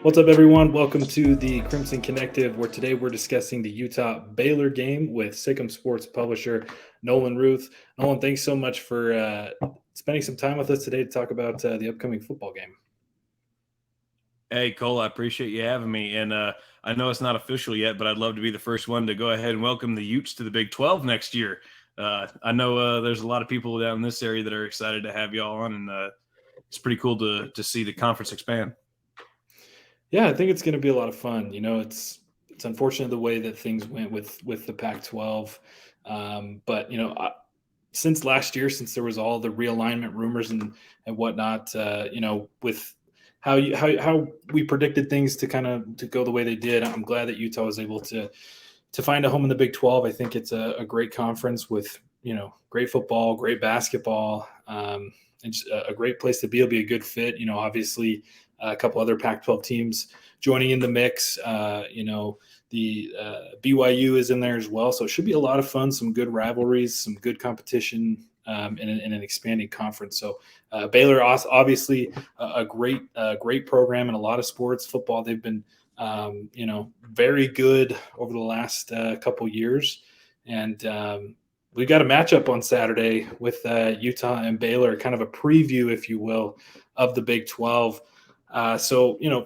What's up, everyone? Welcome to the Crimson Connective, where today we're discussing the Utah Baylor game with Sic Em Sports publisher Nolan Ruth. Nolan, thanks so much for spending some time with us today to talk about the upcoming football game. Hey, Cole, I appreciate you having me. And I know it's not official yet, but I'd love to be the first one to go ahead and welcome the Utes to the Big 12 next year. I know there's a lot of people down in this area that are excited to have y'all on, and it's pretty cool to see the conference expand. Yeah, I think it's going to be a lot of fun. You know, it's unfortunate the way that things went with the Pac-12, but since last year, since there was all the realignment rumors and whatnot, with how we predicted things to go the way they did, I'm glad that Utah was able to find a home in the Big 12. I think it's a great conference with great football, great basketball, and just a great place to be. It'll be a good fit. Obviously a couple other Pac-12 teams joining in the mix. The BYU is in there as well. So it should be a lot of fun, some good rivalries, some good competition in an expanding conference. So Baylor, obviously a great program in a lot of sports. Football, they've been, very good over the last couple years. And we've got a matchup on Saturday with Utah and Baylor, kind of a preview, if you will, of the Big 12.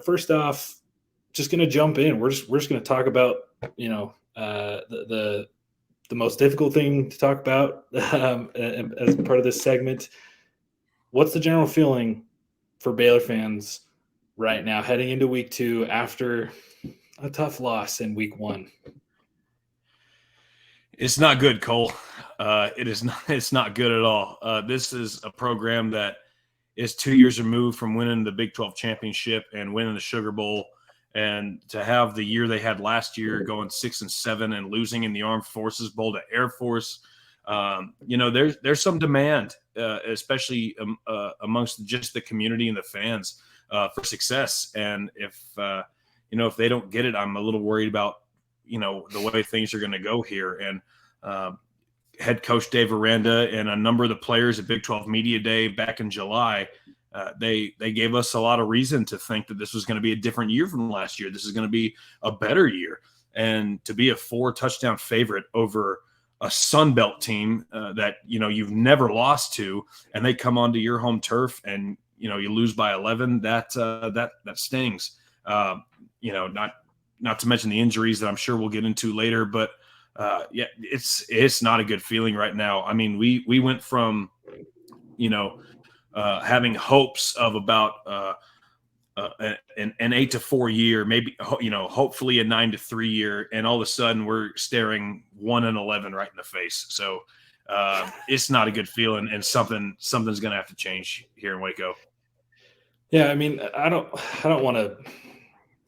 First off, just going to jump in. We're just going to talk about, the most difficult thing to talk about as part of this segment. What's the general feeling for Baylor fans right now heading into week 2 after a tough loss in week 1? It's not good, Cole. It's not good at all. This is a program that is 2 years removed from winning the Big 12 championship and winning the Sugar Bowl. And to have the year they had last year, going 6-7 and losing in the Armed Forces Bowl to Air Force, there's some demand, especially amongst just the community and the fans for success. And if they don't get it, I'm a little worried about the way things are going to go here. And head coach Dave Aranda and a number of the players at Big 12 Media Day back in July, they gave us a lot of reason to think that this was going to be a different year from last year. This is going to be a better year. And to be a 4-touchdown favorite over a Sun Belt team that, you've never lost to, and they come onto your home turf and, you lose by 11, that stings. Not to mention the injuries that I'm sure we'll get into later, but it's not a good feeling right now. I mean, we went from, having hopes of about an 8-4 year, maybe, hopefully a 9-3 year. And all of a sudden we're staring 1-11 right in the face. So it's not a good feeling, and something's going to have to change here in Waco. Yeah. I mean, I don't want to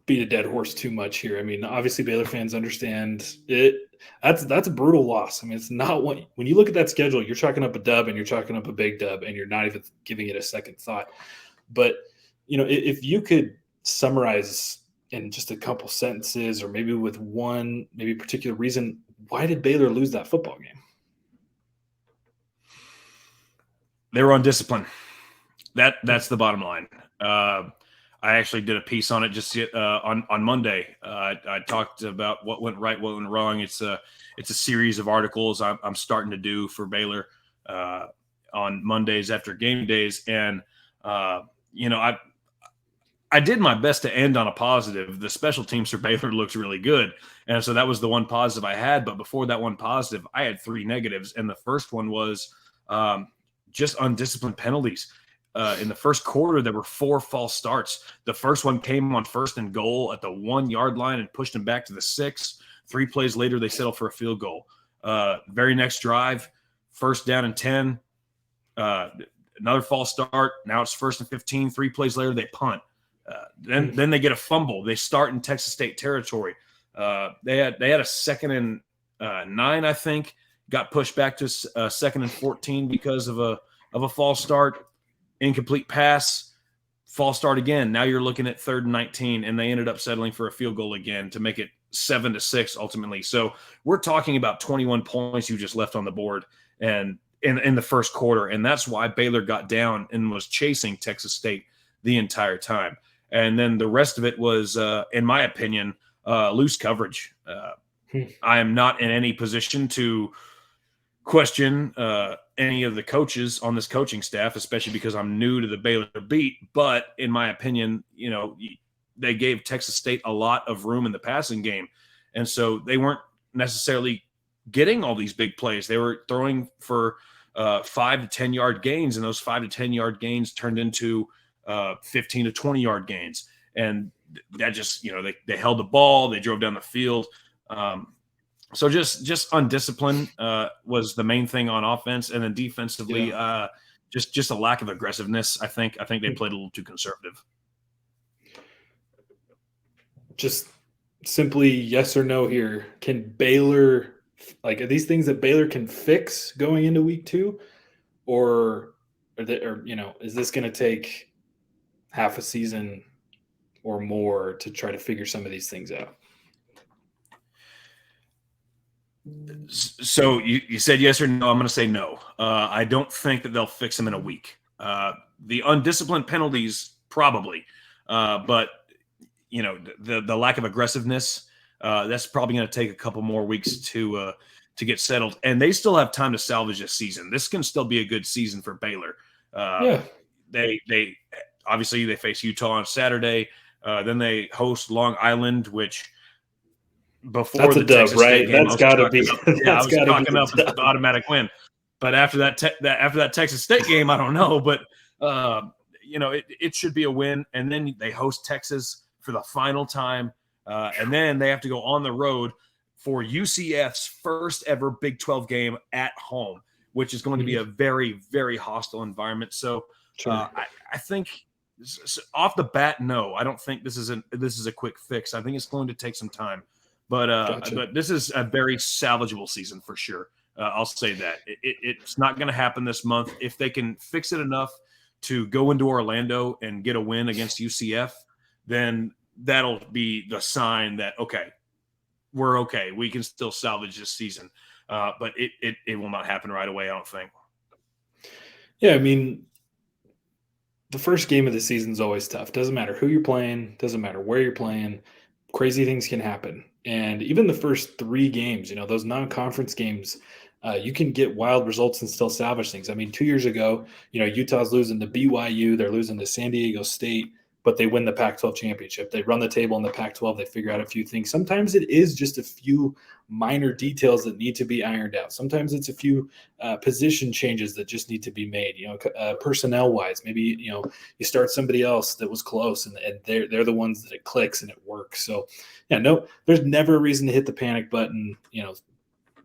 beat a dead horse too much here. I mean, obviously Baylor fans understand it. That's a brutal loss. I mean, it's not when you look at that schedule, you're chalking up a dub and you're chalking up a big dub and you're not even giving it a second thought. But, if you could summarize in just a couple sentences or maybe with one, maybe particular reason, why did Baylor lose that football game? They were undisciplined. That's the bottom line. I actually did a piece on it just on Monday. I talked about what went right, what went wrong. It's a series of articles I'm starting to do for Baylor on Mondays after game days, and I did my best to end on a positive. The special teams for Baylor looks really good, and so that was the one positive I had. But before that one positive, I had 3 negatives, and the first one was just undisciplined penalties. In the first quarter, there were 4 false starts. The first one came on 1st and goal at the 1-yard line and pushed them back to the 6. 3 plays later, they settled for a field goal. Very next drive, 1st down and 10. Another false start. Now it's 1st and 15. 3 plays later, they punt. Then they get a fumble. They start in Texas State territory. They had a 2nd and 9, I think. Got pushed back to 2nd and 14 because of a false start. Incomplete pass, false start again. Now you're looking at 3rd and 19, and they ended up settling for a field goal again to make it 7-6 ultimately. So we're talking about 21 points you just left on the board and in the first quarter, and that's why Baylor got down and was chasing Texas State the entire time. And then the rest of it was, in my opinion, loose coverage. I am not in any position to question any of the coaches on this coaching staff, especially because I'm new to the Baylor beat. But in my opinion, they gave Texas State a lot of room in the passing game. And so they weren't necessarily getting all these big plays. They were throwing for 5 to 10 yard gains, and those 5 to 10 yard gains turned into 15 to 20 yard gains. And that just, they held the ball, they drove down the field. So just undisciplined was the main thing on offense, and then defensively, just a lack of aggressiveness. I think they played a little too conservative. Just simply yes or no here. Can Baylor, are these things that Baylor can fix going into week 2, or is this going to take half a season or more to try to figure some of these things out? So you said yes or no. I'm going to say no. I don't think that they'll fix them in a week. The undisciplined penalties, probably. But, the lack of aggressiveness, that's probably going to take a couple more weeks to get settled. And they still have time to salvage this season. This can still be a good season for Baylor. They obviously they face Utah on Saturday. Then they host Long Island, which – before that's the Texas State game, that's got to be. I was talking up the automatic win. But after that Texas State game, I don't know. But it should be a win. And then they host Texas for the final time, and then they have to go on the road for UCF's first ever Big 12 game at home, which is going to be a very, very hostile environment. So I think off the bat, no, I don't think this is a quick fix. I think it's going to take some time. But this is a very salvageable season for sure. I'll say that. It's not going to happen this month. If they can fix it enough to go into Orlando and get a win against UCF, then that'll be the sign that, okay, we're okay. We can still salvage this season. But it will not happen right away, I don't think. Yeah, I mean, the first game of the season is always tough. Doesn't matter who you're playing. Doesn't matter where you're playing. Crazy things can happen. And even the first 3 games, those non-conference games, you can get wild results and still salvage things. I mean, 2 years ago, Utah's losing to BYU. They're losing to San Diego State, but they win the Pac-12 championship. They run the table in the Pac-12. They figure out a few things. Sometimes it is just a few minor details that need to be ironed out. Sometimes it's a few position changes that just need to be made, personnel-wise. Maybe, you start somebody else that was close, and they're the ones that it clicks and it works. So, no, there's never a reason to hit the panic button.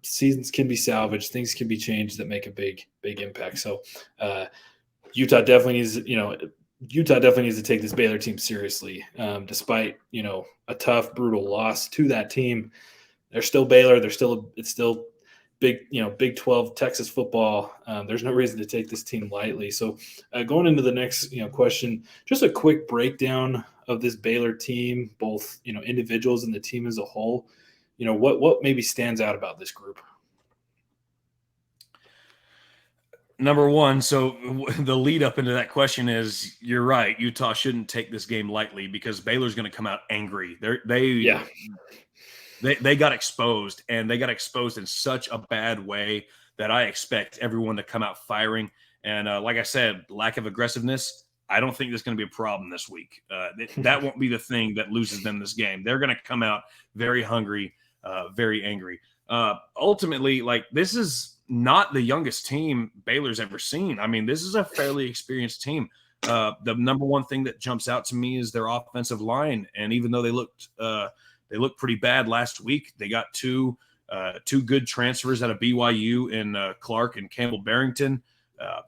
Seasons can be salvaged. Things can be changed that make a big, big impact. So Utah definitely needs to take this Baylor team seriously. Despite, a tough, brutal loss to that team, they're still Baylor. It's still big, Big 12 Texas football. There's no reason to take this team lightly. So going into the next, question, just a quick breakdown of this Baylor team, both, individuals and the team as a whole. What maybe stands out about this group? Number one, so the lead up into that question is, you're right. Utah shouldn't take this game lightly because Baylor's going to come out angry. They got exposed, and they got exposed in such a bad way that I expect everyone to come out firing. And like I said, lack of aggressiveness, I don't think there's going to be a problem this week. That won't be the thing that loses them this game. They're going to come out very hungry, very angry. Ultimately, this is not the youngest team Baylor's ever seen. I mean, this is a fairly experienced team. The number one thing that jumps out to me is their offensive line. And even though they looked pretty bad last week, they got two good transfers out of BYU in Clark and Campbell Barrington.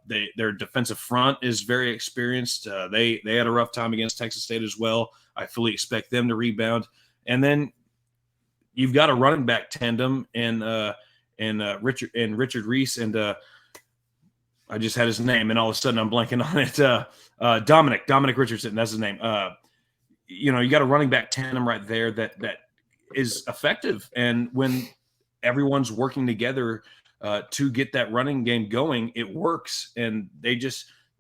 Their defensive front is very experienced. They had a rough time against Texas State as well. I fully expect them to rebound. And then you've got a running back tandem in Richard Reese and I just had his name, and all of a sudden I'm blanking on it. Dominic Richardson, that's his name. You got a running back tandem right there that is effective, and when everyone's working together to get that running game going, it works. And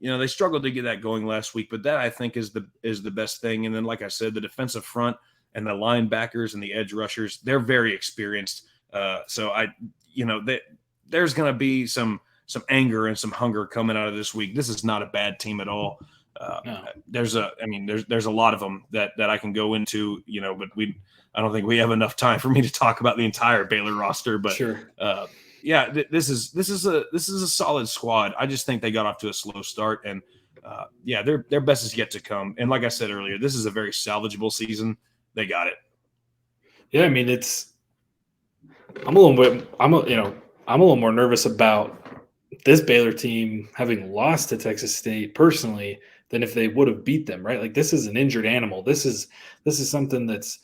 they struggled to get that going last week, but that I think is the best thing. And then, like I said, the defensive front and the linebackers and the edge rushers, they're very experienced. So there's going to be some anger and some hunger coming out of this week. This is not a bad team at all. No. There's a lot of them that I can go into, but I don't think we have enough time for me to talk about the entire Baylor roster. But Sure. this is a solid squad. I just think they got off to a slow start, and their best is yet to come. And like I said earlier, this is a very salvageable season. They got it. Yeah, I mean, I'm a little more nervous about this Baylor team having lost to Texas State personally than if they would have beat them, right? Like, this is an injured animal. This is something that's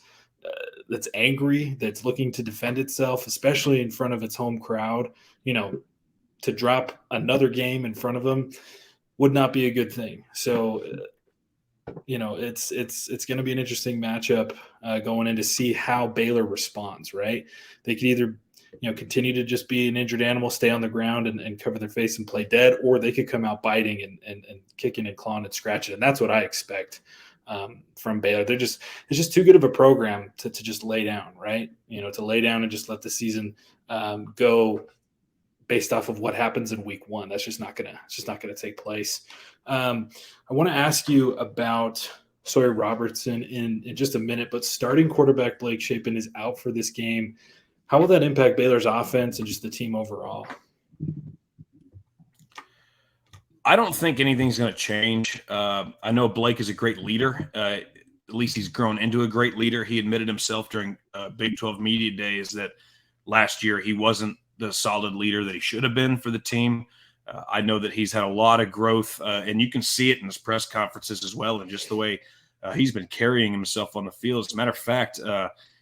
angry, that's looking to defend itself, especially in front of its home crowd. To drop another game in front of them would not be a good thing. So, it's going to be an interesting matchup going in to see how Baylor responds, right? They could either, continue to just be an injured animal, stay on the ground and cover their face and play dead, or they could come out biting and kicking and clawing and scratching. And that's what I expect from Baylor. It's just too good of a program to just lay down, right? To lay down and just let the season go based off of what happens in week one. That's just not gonna take place. I want to ask you about Sawyer Robertson in just a minute, but starting quarterback Blake Shapen is out for this game. How will that impact Baylor's offense and just the team overall? I don't think anything's going to change. I know Blake is a great leader. At least he's grown into a great leader. He admitted himself during Big 12 media days that last year he wasn't the solid leader that he should have been for the team. I know that he's had a lot of growth, and you can see it in his press conferences as well, and just the way he's been carrying himself on the field. As a matter of fact,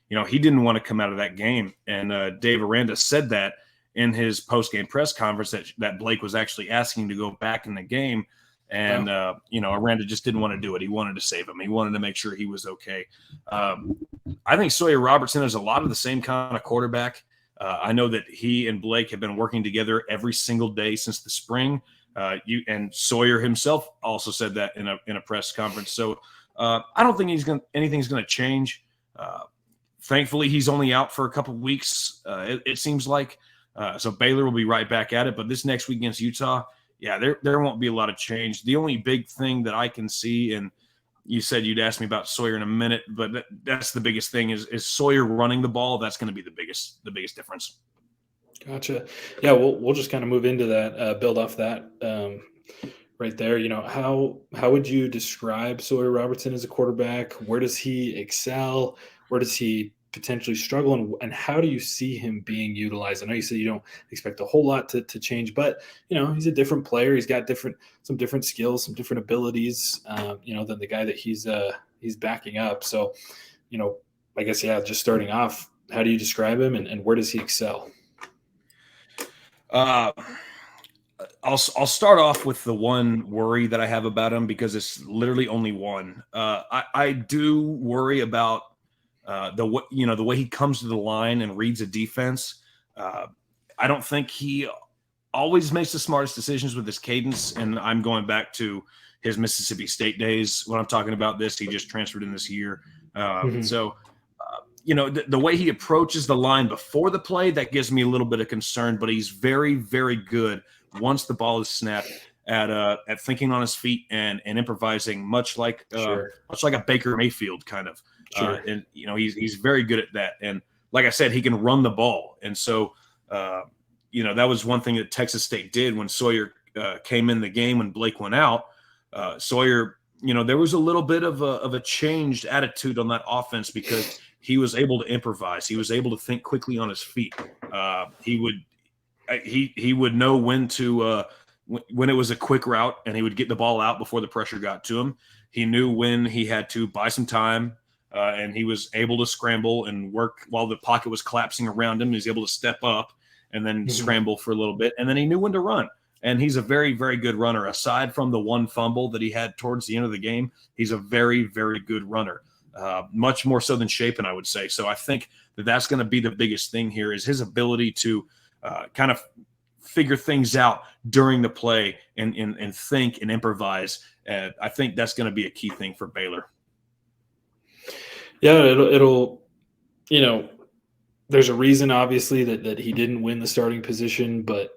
he didn't want to come out of that game, and Dave Aranda said that in his post-game press conference that Blake was actually asking to go back in the game, and Aranda just didn't want to do it. He wanted to save him. He wanted to make sure he was okay. I think Sawyer Robertson is a lot of the same kind of quarterback. I know that he and Blake have been working together every single day since the spring. And Sawyer himself also said that in a press conference. So I don't think anything's going to change. Thankfully, he's only out for a couple of weeks. It seems like. So Baylor will be right back at it. But this next week against Utah, there won't be a lot of change. The only big thing that I can see, and you said you'd ask me about Sawyer in a minute, but that's the biggest thing is Sawyer running the ball. That's going to be the biggest difference. Gotcha. Yeah, we'll just kind of move into that, build off that right there. How would you describe Sawyer Robertson as a quarterback? Where does he excel? Where does he potentially struggle? And how do you see him being utilized? I know you said you don't expect a whole lot to change, but he's a different player. He's got some different skills, some different abilities, than the guy that he's backing up. So, I guess, just starting off, how do you describe him and where does he excel? I'll start off with the one worry that I have about him because it's literally only one. I do worry about the way he comes to the line and reads a defense. I don't think he always makes the smartest decisions with his cadence, and I'm going back to his Mississippi State days when I'm talking about this. He just transferred in this year. So, the way he approaches the line before the play, that gives me a little bit of concern, but he's very, very good once the ball is snapped at thinking on his feet and improvising, much like a Baker Mayfield kind of. Sure. And he's very good at that. And like I said, he can run the ball. And so, that was one thing that Texas State did when Sawyer came in the game when Blake went out. Sawyer, there was a little bit of a changed attitude on that offense because he was able to improvise. He was able to think quickly on his feet. He would know when it was a quick route, and he would get the ball out before the pressure got to him. He knew when he had to buy some time, and he was able to scramble and work while the pocket was collapsing around him. He was able to step up and then scramble for a little bit, and then he knew when to run. And he's a very, very good runner. Aside from the one fumble that he had towards the end of the game, he's a very, very good runner, much more so than Shapen, I would say. So I think that's going to be the biggest thing here is his ability to kind of figure things out during the play and think and improvise. I think that's going to be a key thing for Baylor. Yeah, it'll there's a reason, obviously, that he didn't win the starting position, but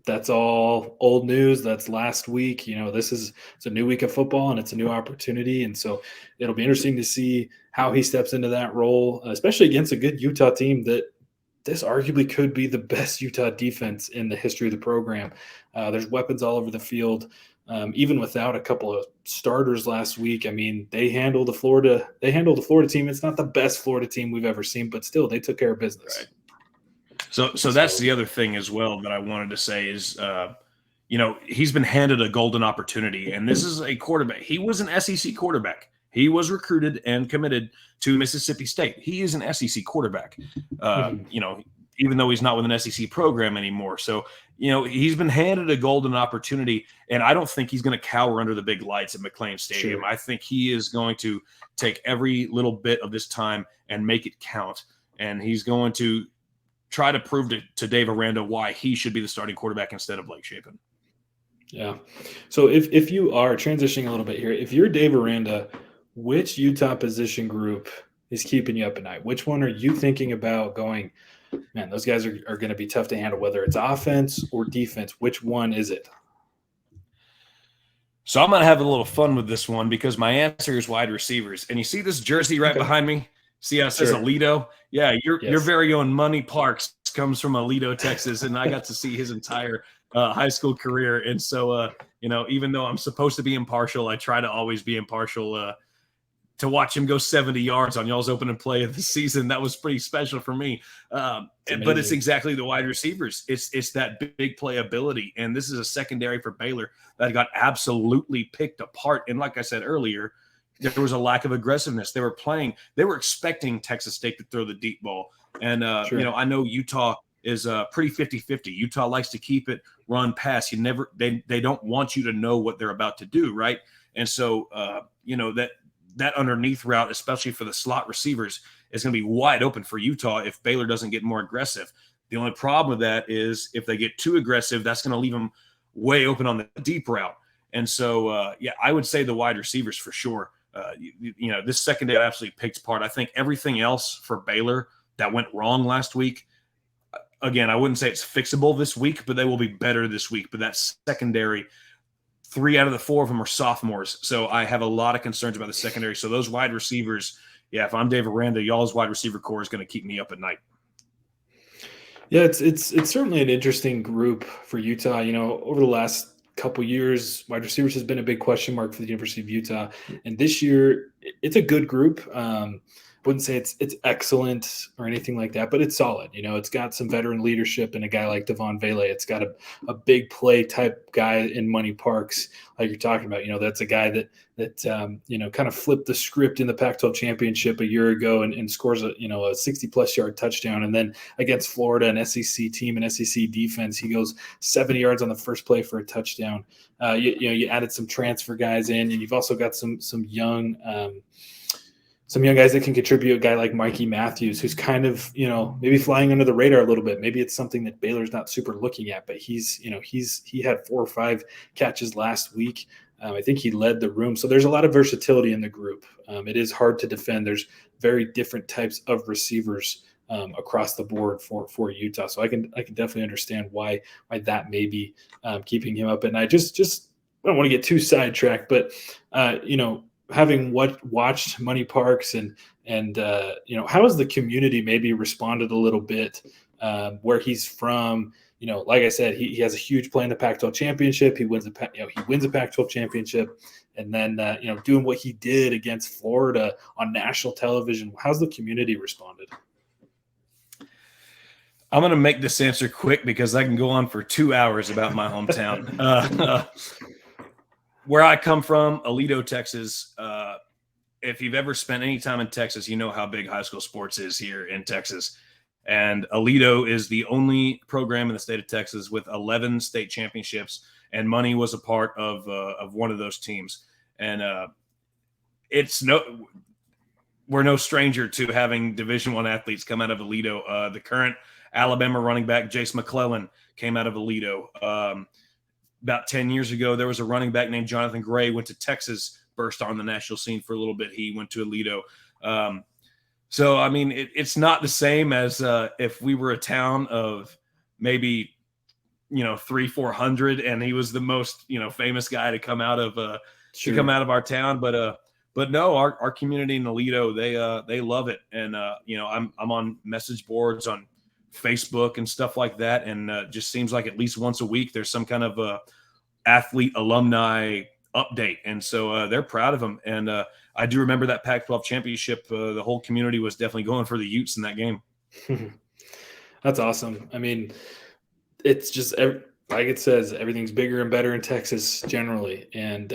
that's all old news. That's last week. It's a new week of football, and it's a new opportunity. And so it'll be interesting to see how he steps into that role, especially against a good Utah team that this arguably could be the best Utah defense in the history of the program. There's weapons all over the field. Even without a couple of starters last week, I mean, they handled the Florida team. It's not the best Florida team we've ever seen, but still, they took care of business. Right. So that's the other thing as well that I wanted to say is, he's been handed a golden opportunity, and this is a quarterback. He was an SEC quarterback. He was recruited and committed to Mississippi State. He is an SEC quarterback, even though he's not with an SEC program anymore. So, he's been handed a golden opportunity, and I don't think he's going to cower under the big lights at McLean Stadium. Sure. I think he is going to take every little bit of this time and make it count, and he's going to try to prove to Dave Aranda why he should be the starting quarterback instead of Blake Shapen. Yeah. So if you are transitioning a little bit here, if you're Dave Aranda, which Utah position group is keeping you up at night? Which one are you thinking about going, man, those guys are going to be tough to handle, whether it's offense or defense? Which one is it? So I'm going to have a little fun with this one because my answer is wide receivers. And you see this jersey right behind me? See how it says Aledo? Yeah, your very own Money Parks comes from Aledo, Texas, and I got to see his entire high school career. And so, even though I'm supposed to be impartial, I try to always be impartial. To watch him go 70 yards on y'all's opening play of the season, that was pretty special for me. But it's exactly the wide receivers. It's that big play ability, and this is a secondary for Baylor that got absolutely picked apart. And like I said earlier, there was a lack of aggressiveness. They were expecting Texas State to throw the deep ball. And, sure. I know Utah is pretty 50-50. Utah likes to keep it run pass. They don't want you to know what they're about to do. Right. And so, that underneath route, especially for the slot receivers, is going to be wide open for Utah if Baylor doesn't get more aggressive. The only problem with that is if they get too aggressive, that's going to leave them way open on the deep route. And so, I would say the wide receivers for sure. This secondary absolutely picked apart. I think everything else for Baylor that went wrong last week, again, I wouldn't say it's fixable this week, but they will be better this week. But that secondary, 3 out of the 4 of them are sophomores. So I have a lot of concerns about the secondary. So those wide receivers, if I'm Dave Aranda, y'all's wide receiver core is going to keep me up at night. Yeah, it's certainly an interesting group for Utah. Over the last couple years, wide receivers has been a big question mark for the University of Utah, and this year it's a good group. Wouldn't say it's excellent or anything like that, but it's solid. It's got some veteran leadership and a guy like Devon Vele. It's got a big play type guy in Money Parks, like you're talking about. That's a guy that kind of flipped the script in the Pac-12 championship a year ago and scores a 60+ yard touchdown. And then against Florida, an SEC team and SEC defense, he goes 70 yards on the first play for a touchdown. You added some transfer guys in, and you've also got some young guys that can contribute. A guy like Mikey Matthews, who's kind of, maybe flying under the radar a little bit. Maybe it's something that Baylor's not super looking at, but he had 4 or 5 catches last week. I think he led the room. So there's a lot of versatility in the group. It is hard to defend. There's very different types of receivers across the board for Utah. So I can definitely understand why that may be keeping him up. And I just I don't want to get too sidetracked, but having watched Money Parks and how has the community maybe responded a little bit where he's from? Like I said, he has a huge play in the Pac-12 championship. He wins a Pac-12 championship, and then doing what he did against Florida on national television. How's the community responded? I'm going to make this answer quick because I can go on for 2 hours about my hometown. Where I come from, Aledo, Texas. If you've ever spent any time in Texas, you know how big high school sports is here in Texas. And Aledo is the only program in the state of Texas with 11 state championships, and Money was a part of one of those teams. And we're no stranger to having Division I athletes come out of Aledo. The current Alabama running back, Jace McClellan, came out of Aledo. About 10 years ago, there was a running back named Jonathan Gray, went to Texas, burst on the national scene for a little bit. He went to Aledo. So, I mean, it's not the same as if we were a town of maybe, 300-400, and he was the most, famous guy to come out of Sure. to come out of our town. But no, our community in Aledo, they love it. And, I'm on message boards on Facebook and stuff like that. And just seems like at least once a week, there's some kind of athlete alumni update. And so they're proud of them. And I do remember that Pac-12 championship. The whole community was definitely going for the Utes in that game. That's awesome. I mean, it's just like it says, everything's bigger and better in Texas generally. And,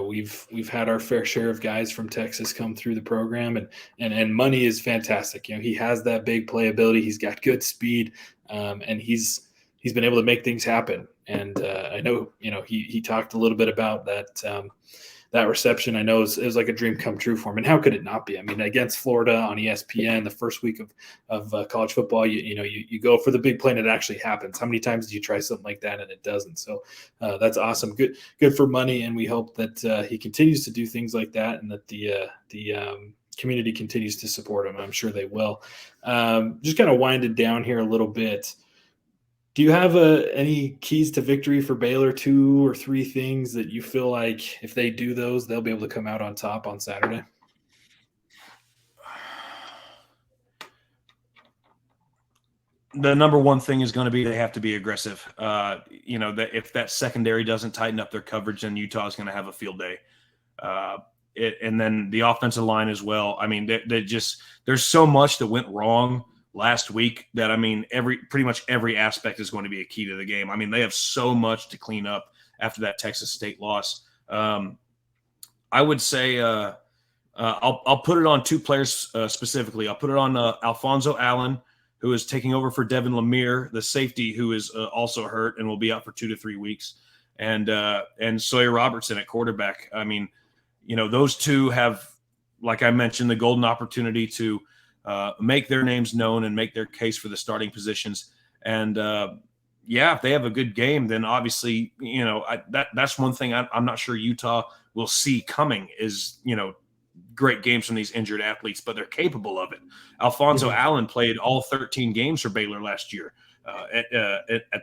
we've had our fair share of guys from Texas come through the program, and Money is fantastic. He has that big playability. He's got good speed, and he's been able to make things happen. And I know, he talked a little bit about that reception. I know it was like a dream come true for him. And how could it not be? I mean, against Florida on ESPN, the first week of college football, you go for the big play and it actually happens. How many times do you try something like that and it doesn't? So that's awesome. Good for Money. And we hope that he continues to do things like that, and that the community continues to support him. I'm sure they will. Just kind of winded down here a little bit. Do you have any keys to victory for Baylor, 2 or 3 things that you feel like if they do those, they'll be able to come out on top on Saturday? The number one thing is going to be they have to be aggressive. That if that secondary doesn't tighten up their coverage, then Utah is going to have a field day. And then the offensive line as well. I mean, there's so much that went wrong last week that, I mean, pretty much every aspect is going to be a key to the game. I mean, they have so much to clean up after that Texas State loss. I would say I'll put it on 2 players specifically. I'll put it on Alfonso Allen, who is taking over for Devin Lemire, the safety, who is also hurt and will be out for 2 to 3 weeks, and Sawyer Robertson at quarterback. I mean, those 2 have, like I mentioned, the golden opportunity to make their names known and make their case for the starting positions. And if they have a good game, then obviously, that's one thing I'm not sure Utah will see coming is, great games from these injured athletes, but they're capable of it. Alfonso Allen played all 13 games for Baylor last year at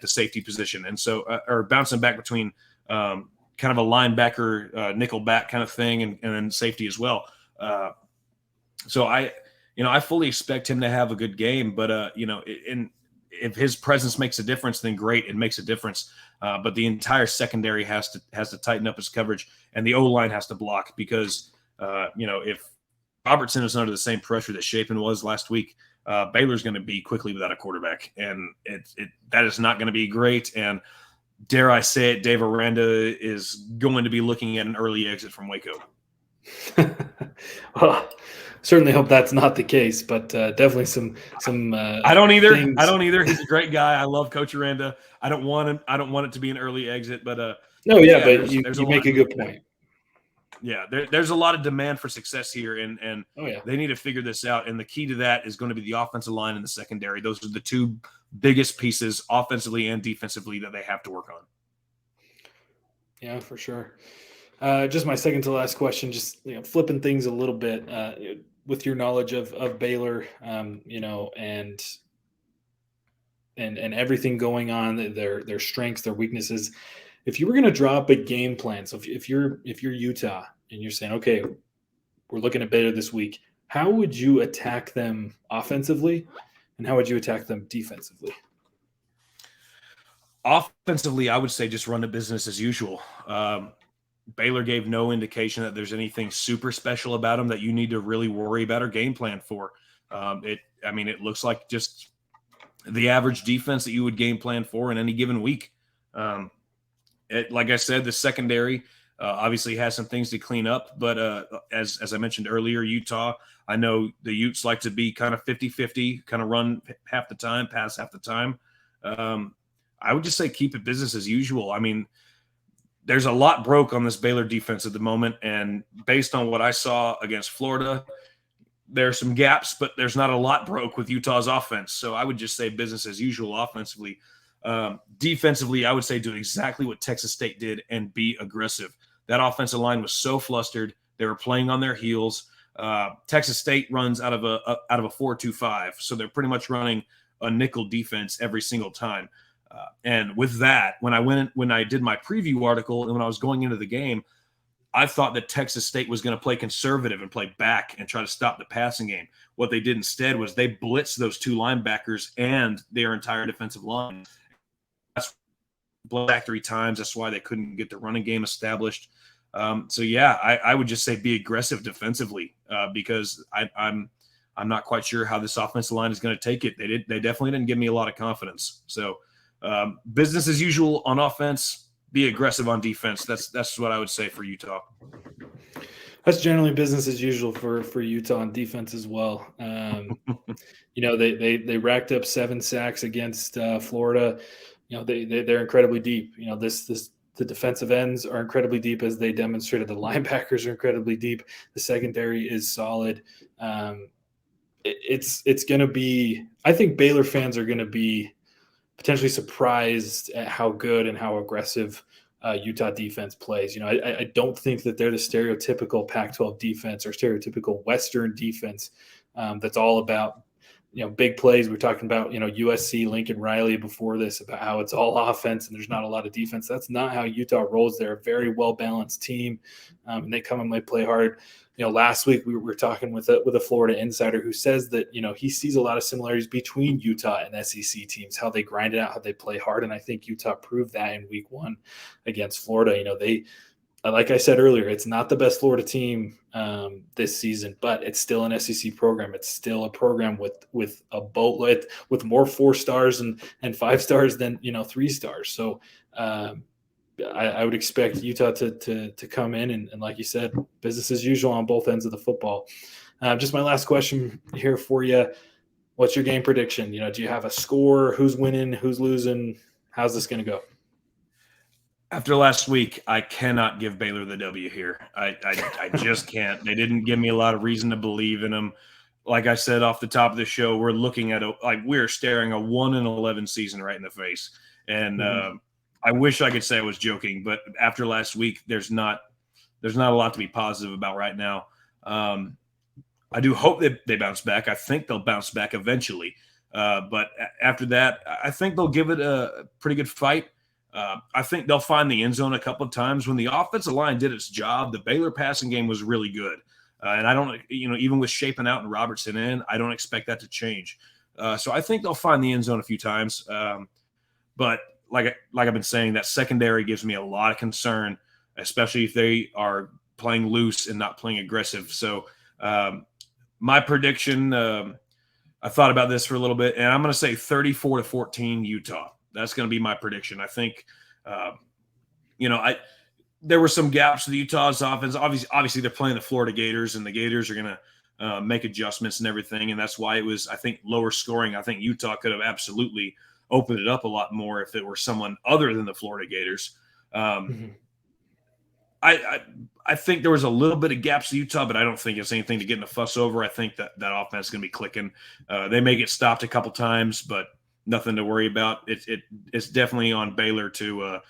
the safety position. And so, or bouncing back between kind of a linebacker, nickel back kind of thing, and then safety as well. So I fully expect him to have a good game, but if his presence makes a difference, then great, it makes a difference. But the entire secondary has to tighten up his coverage, and the O-line has to block, because if Robertson is under the same pressure that Shapen was last week, Baylor's going to be quickly without a quarterback, and that is not going to be great. And dare I say it, Dave Aranda is going to be looking at an early exit from Waco. Well, certainly hope that's not the case, but definitely some. I don't either. He's a great guy. I love Coach Aranda. I don't want it to be an early exit, but but you make a good point. Yeah, there's a lot of demand for success here, and they need to figure this out. And the key to that is going to be the offensive line and the secondary. Those are the 2 biggest pieces, offensively and defensively, that they have to work on. Yeah, for sure. Just my second to last question, just flipping things a little bit with your knowledge of Baylor, and everything going on, their strengths, their weaknesses. If you were going to draw up a game plan, so if you're Utah and you're saying, okay, we're looking at Baylor this week, how would you attack them offensively, and how would you attack them defensively? Offensively, I would say just run the business as usual. Baylor gave no indication that there's anything super special about them that you need to really worry about or game plan for. It looks like just the average defense that you would game plan for in any given week. Like I said, the secondary obviously has some things to clean up, but as I mentioned earlier, Utah, I know the Utes like to be kind of 50-50, kind of run half the time, pass half the time. I would just say keep it business as usual. I mean, there's a lot broke on this Baylor defense at the moment, and based on what I saw against Florida, there are some gaps, but there's not a lot broke with Utah's offense. So I would just say business as usual offensively. Defensively, I would say do exactly what Texas State did and be aggressive. That offensive line was so flustered. They were playing on their heels. Texas State runs out of a 4-2-5, so they're pretty much running a nickel defense every single time. And with that, when I did my preview article and when I was going into the game, I thought that Texas State was going to play conservative and play back and try to stop the passing game. What they did instead was they blitzed those two linebackers and their entire defensive line. That's back 3 times. That's why they couldn't get the running game established. So yeah, I would just say be aggressive defensively because I'm not quite sure how this offensive line is going to take it. They definitely didn't give me a lot of confidence. So business as usual on offense. Be aggressive on defense. That's what I would say for Utah. That's generally business as usual for Utah on defense as well. They racked up 7 sacks against Florida. They're incredibly deep. The defensive ends are incredibly deep, as they demonstrated. The linebackers are incredibly deep. The secondary is solid. It's going to be. I think Baylor fans are going to be potentially surprised at how good and how aggressive Utah defense plays. I don't think that they're the stereotypical Pac-12 defense or stereotypical Western defense that's all about, big plays. We're talking about, USC, Lincoln Riley before this, about how it's all offense and there's not a lot of defense. That's not how Utah rolls. They're a very well-balanced team, and they come and they play hard. Last week we were talking with a Florida insider who says that, he sees a lot of similarities between Utah and SEC teams, how they grind it out, how they play hard. And I think Utah proved that in week 1 against Florida. They, like I said earlier, it's not the best Florida team this season, but it's still an SEC program. It's still a program with a boatload, with more 4 stars and 5 stars than, 3 stars. So, I would expect Utah to come in and like you said, business as usual on both ends of the football. Just my last question here for you. What's your game prediction? Do you have a score? Who's winning? Who's losing? How's this going to go? After last week, I cannot give Baylor the W here. I just can't. They didn't give me a lot of reason to believe in them. Like I said off the top of the show, we're looking at we're staring a 1-11 season right in the face. And I wish I could say I was joking, but after last week, there's not a lot to be positive about right now. I do hope that they bounce back. I think they'll bounce back eventually. But after that, I think they'll give it a pretty good fight. I think they'll find the end zone a couple of times. When the offensive line did its job, the Baylor passing game was really good. And I don't, even with Shapen out and Robertson in, I don't expect that to change. So I think they'll find the end zone a few times. But like I've been saying, that secondary gives me a lot of concern, especially if they are playing loose and not playing aggressive. So my prediction, I thought about this for a little bit, and I'm going to say 34-14 Utah. That's going to be my prediction. I think, there were some gaps with Utah's offense. Obviously, they're playing the Florida Gators, and the Gators are going to make adjustments and everything, and that's why it was, I think, lower scoring. I think Utah could have absolutely opened it up a lot more if it were someone other than the Florida Gators. I think there was a little bit of gaps to Utah, but I don't think it's anything to get in a fuss over. I think that offense is going to be clicking. They may get stopped a couple times, but nothing to worry about. It's definitely on Baylor to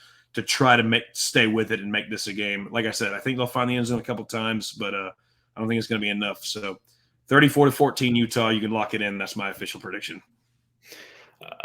try to stay with it and make this a game. Like I said, I think they'll find the end zone a couple times, but I don't think it's going to be enough. So 34-14 Utah, you can lock it in. That's my official prediction.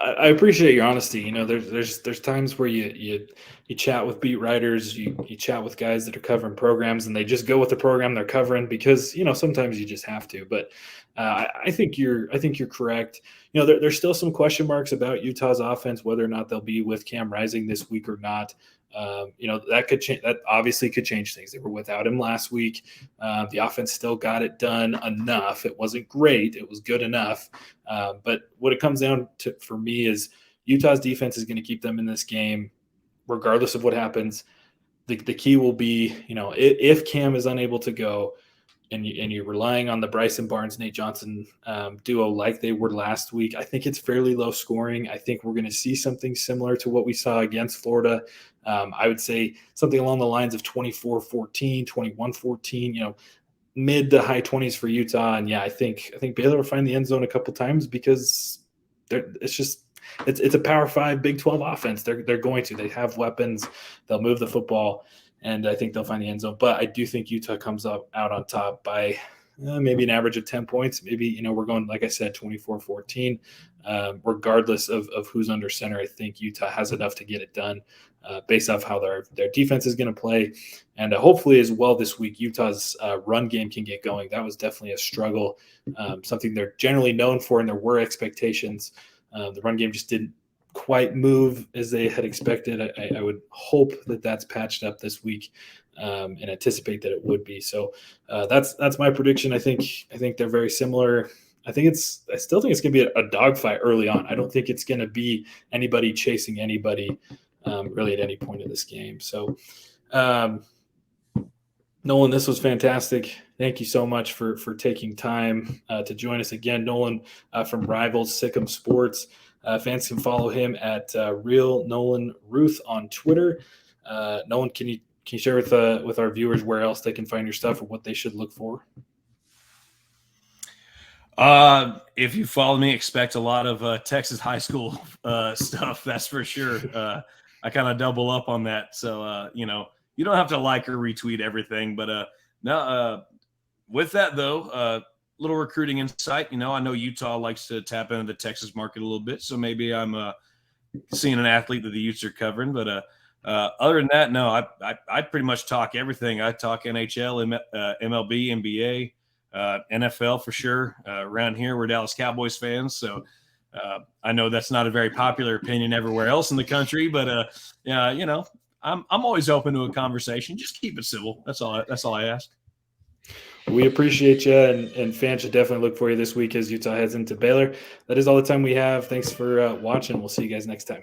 I appreciate your honesty. There's times where you chat with beat writers, you chat with guys that are covering programs, and they just go with the program they're covering because sometimes you just have to. But I think you're correct. There's still some question marks about Utah's offense, whether or not they'll be with Cam Rising this week or not. That could change. That obviously could change things. They were without him last week. The offense still got it done enough. It wasn't great. It was good enough. But what it comes down to for me is Utah's defense is going to keep them in this game, regardless of what happens. The key will be, if Cam is unable to go, and you're relying on the Bryson Barnes-Nate Johnson duo like they were last week, I think it's fairly low scoring. I think we're going to see something similar to what we saw against Florida. I would say something along the lines of 24-14, 21-14. mid to high 20s for Utah. And yeah, I think Baylor will find the end zone a couple times because it's a Power 5 Big 12 offense. They're going to. They have weapons. They'll move the football, and I think they'll find the end zone. But I do think Utah comes out on top by maybe an average of 10 points. Maybe, we're going, like I said, 24-14. Regardless of who's under center, I think Utah has enough to get it done based off how their defense is going to play. And hopefully as well this week, Utah's run game can get going. That was definitely a struggle, something they're generally known for, and there were expectations. The run game just didn't quite move as they had expected. I would hope that that's patched up this week and anticipate that it would be. So that's my prediction. I think they're very similar. I still think it's going to be a dogfight early on. I don't think it's going to be anybody chasing anybody really at any point in this game. So, Nolan, this was fantastic. Thank you so much for taking time to join us again. Nolan from Rivals Sic Em Sports. Fans can follow him at Real Nolan Ruth on Twitter. Nolan, can you share with our viewers where else they can find your stuff or what they should look for? If you follow me, expect a lot of Texas high school stuff. That's for sure. I kind of double up on that. So, you don't have to like or retweet everything, but with that though, little recruiting insight. I know Utah likes to tap into the Texas market a little bit, so maybe I'm seeing an athlete that the Utes are covering. But other than that, no, I pretty much talk everything. I talk NHL, MLB, NBA, NFL for sure. Around here, we're Dallas Cowboys fans, so I know that's not a very popular opinion everywhere else in the country, but I'm always open to a conversation. Just keep it civil. That's all I ask. We appreciate you, and fans should definitely look for you this week as Utah heads into Baylor. That is all the time we have. Thanks for watching. We'll see you guys next time.